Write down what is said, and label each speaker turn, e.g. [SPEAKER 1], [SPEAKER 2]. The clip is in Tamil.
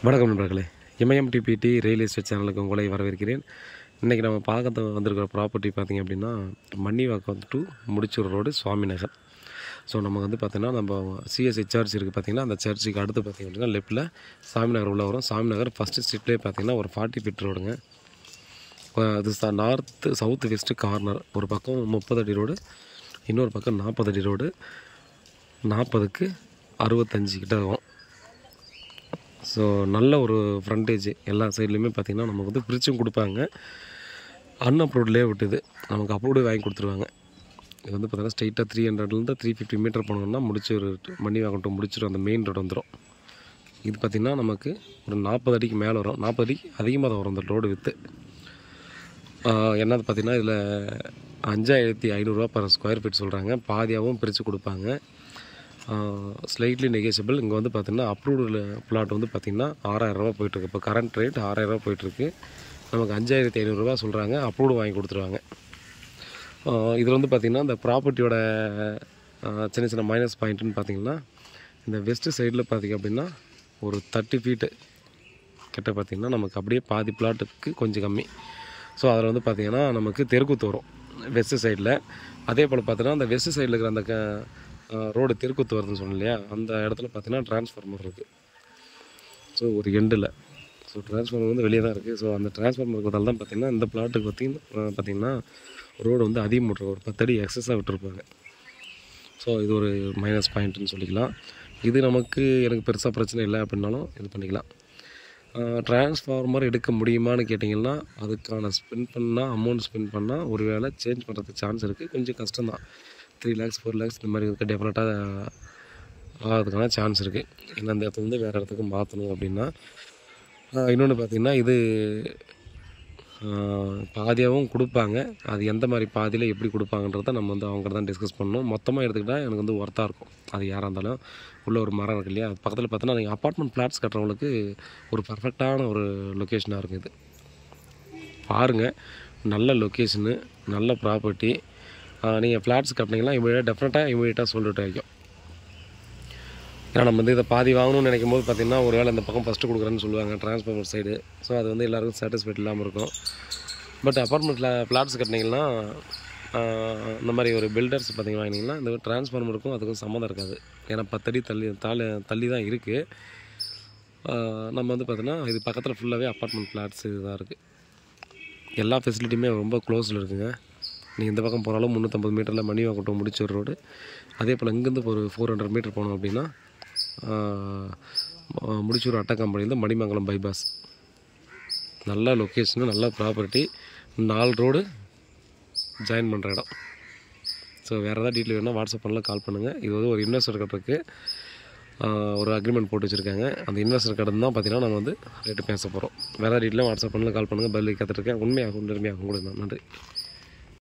[SPEAKER 1] வணக்கம் நண்பர்களே. எம்ஐஎம்டிபிடி ரியல் எஸ்டேட் சேனலுக்கு உங்களை வரவேற்கிறேன். இன்றைக்கி நம்ம பார்க்க வந்திருக்கிற ப்ராப்பர்ட்டி பார்த்திங்க அப்படின்னா Mannivakkam to Mudichur road Swami Nagar. So நம்ம வந்து பார்த்திங்கன்னா நம்ம சிஎஸ்ஐ சர்ச் இருக்குது பார்த்திங்கன்னா, அந்த சர்ச்சுக்கு அடுத்து பார்த்திங்க அப்படின்னா லெஃப்ட்டில் சாமி நகர் உள்ளே வரும். சாமி நகர் ஃபஸ்ட்டு ஸ்ட்ரீட்லேயே பார்த்திங்கன்னா ஒரு 40 ஃபீட் ரோடுங்க. அது நார்த்து சவுத்து வெஸ்ட்டு கார்னர். ஒரு பக்கம் 30 அடி ரோடு, இன்னொரு பக்கம் 40 அடி ரோடு. 40க்கு 65 கிட்ட ஆகும். ஸோ நல்ல ஒரு ஃப்ரண்டேஜ் எல்லா சைட்லேயுமே பார்த்திங்கன்னா நமக்கு வந்து பிரிச்சும் கொடுப்பாங்க. அன்அப்ரூவ்ட்லேயே விட்டுது, நமக்கு அப்ரூவ்டு வாங்கி கொடுத்துருவாங்க. இது வந்து பார்த்திங்கன்னா ஸ்ட்ரைட்டாக 300லேருந்து 350 மீட்டர் போனோம்னா முடிச்சூர் மன்னிவாக்கம் டு முடிச்சூர் அந்த மெயின் ரோடு வந்துடும். இது பார்த்திங்கன்னா நமக்கு ஒரு 40 அடிக்கு மேலே வரும். 40 அடிக்கு அதிகமாக தான் வரும் இந்த ரோடு விற்று. என்னது பார்த்திங்கன்னா இதில் 5500 பர் ஸ்கொயர் ஃபீட் சொல்கிறாங்க. பாதியாகவும் பிரித்து கொடுப்பாங்க. Slightly negotiable. இங்கே வந்து பார்த்திங்கன்னா அப்ரூவ்டு பிளாட் வந்து பார்த்திங்கன்னா 6000 போயிட்டுருக்கு. இப்போ கரண்ட் ரேட் 6000 போயிட்டுருக்கு. நமக்கு 5500 சொல்கிறாங்க. அப்ரூவ்டு வாங்கி கொடுத்துருவாங்க. இதில் வந்து பார்த்திங்கன்னா இந்த ப்ராப்பர்ட்டியோட சின்ன சின்ன மைனஸ் பாயிண்ட்டுன்னு பார்த்திங்கன்னா, இந்த வெஸ்ட்டு சைடில் பார்த்திங்க அப்படின்னா ஒரு 30 ஃபீட்டு கிட்ட பார்த்திங்கன்னா நமக்கு அப்படியே பாதி பிளாட்டுக்கு கொஞ்சம் கம்மி. ஸோ அதில் வந்து பார்த்திங்கன்னா நமக்கு தெருக்கூத்து வரும் வெஸ்ட்டு சைடில். அதே போல் பார்த்தீங்கன்னா அந்த வெஸ்ட்டு சைடில் இருக்கிற அந்த ரோடு தெருக்கூத்து வருதுன்னு சொன்னேன் இல்லையா, அந்த இடத்துல பார்த்திங்கன்னா டிரான்ஸ்ஃபார்மர் இருக்குது. ஸோ ஒரு எண்டில். ஸோ டிரான்ஸ்ஃபார்மர் வந்து வெளியே தான் இருக்குது. ஸோ அந்த டிரான்ஸ்ஃபார்மர் இருக்கிறதால தான் பார்த்திங்கன்னா இந்த பிளாட்டுக்கு பார்த்திங்கன்னா ரோடு வந்து அதிகம் விட்டுரு, ஒரு 10 அடி எக்ஸஸாக விட்டுருப்பாங்க. ஸோ இது ஒரு மைனஸ் பாயிண்ட்டுன்னு சொல்லிக்கலாம். இது நமக்கு எனக்கு பெருசாக பிரச்சனை இல்லை அப்படின்னாலும் இது பண்ணிக்கலாம். டிரான்ஸ்ஃபார்மர் எடுக்க முடியுமான்னு கேட்டிங்கன்னா, அதுக்கான அமௌண்ட் ஸ்பெண்ட் பண்ணால் ஒரு வேளை சேஞ்ச் பண்ணுறதுக்கு சான்ஸ் இருக்குது. கொஞ்சம் கஷ்டம்தான். 3 lakhs 4 lakhs இந்த மாதிரி இருக்க டெஃபினட்டாக ஆகிறதுக்கான சான்ஸ் இருக்குது. ஏன்னா அந்த இடத்துல வந்து வேறு இடத்துக்கு மாற்றணும் அப்படின்னா. இன்னொன்று பார்த்திங்கன்னா இது பாதியாகவும் கொடுப்பாங்க. அது எந்த மாதிரி பாதியில் எப்படி கொடுப்பாங்கன்றத நம்ம வந்து அவங்ககிட்ட தான் டிஸ்கஸ் பண்ணணும். மொத்தமாக எடுத்துக்கிட்டால் எனக்கு வந்து ஒர்த்தாக இருக்கும். அது யாராக இருந்தாலும். உள்ளே ஒரு மரம் இருக்கு இல்லையா, அது பக்கத்தில் பார்த்தோன்னா நீங்கள் அப்பார்ட்மெண்ட் ஃப்ளாட்ஸ் கட்டுறவங்களுக்கு ஒரு பர்ஃபெக்டான ஒரு லொக்கேஷனாக இருக்குது இது. பாருங்கள், நல்ல லொக்கேஷனு, நல்ல ப்ராப்பர்ட்டி. நீங்கள் ஃப்ளாட்ஸ் கட்டினீங்கன்னா இமீடியட்டாக சொல்லிட்டு வைக்கும். ஏன்னா நம்ம வந்து இதை பாதி வாங்கணும்னு நினைக்கும் போது பார்த்திங்கன்னா ஒரு வேளை இந்த பக்கம் ஃபஸ்ட்டு கொடுக்குறேன்னு சொல்லுவாங்க டிரான்ஸ்ஃபார்மர் சைடு. ஸோ அது வந்து எல்லாருக்கும் சாட்டிஸ்ஃபைட் இல்லாமல் இருக்கும். பட் அப்பார்ட்மெண்ட்டில் ஃப்ளாட்ஸ் கட்டினீங்கன்னா இந்த மாதிரி ஒரு பில்டர்ஸ் பார்த்திங்கன்னா வாங்கினீங்கன்னா இந்த டிரான்ஸ்ஃபார்மருக்கும் அதுக்கும் சம்மந்தம் இருக்காது. ஏன்னா 10 அடி தள்ளி தான் இருக்குது. நம்ம வந்து பார்த்திங்கன்னா இது பக்கத்தில் ஃபுல்லாகவே அப்பார்ட்மெண்ட் ஃப்ளாட்ஸ் இதுதான் இருக்குது. எல்லா ஃபெசிலிட்டியுமே ரொம்ப க்ளோஸில் இருக்குதுங்க. நீங்கள் இந்த பக்கம் போனாலும் 350 மீட்டரில் மன்னிவாக்கம் முடிச்சூர் ரோடு. அதே போல் இங்கேருந்து ஒரு 400 மீட்டர் போனோம் அப்படின்னா முடிச்சூர் அட்டை கம்பெனிலேருந்து மணிமங்கலம் பைபாஸ். நல்ல லொக்கேஷனு, நல்ல ப்ராப்பர்ட்டி, 4 ரோடு ஜாயின் பண்ணுற இடம். ஸோ வேறு ஏதாவது டீட்டெயில் வேணால் வாட்ஸ்அப் பண்ணலாம், கால் பண்ணுங்கள். இது வந்து ஒரு இன்வெஸ்டர் கட்டுறதுக்கு ஒரு அக்ரிமெண்ட் போட்டு வச்சுருக்காங்க. அந்த இன்வெஸ்டர் கடந்து தான் பார்த்திங்கன்னா நம்ம வந்து ரேட்டு பேச போகிறோம். வேறு டீட்டெயிலாக வாட்ஸ்அப் பண்ணலாம், கால் பண்ணுங்கள். பதில் காத்துட்ருக்கேன். உண்மையாகும், நேர்மையாகும் கூட. நன்றி.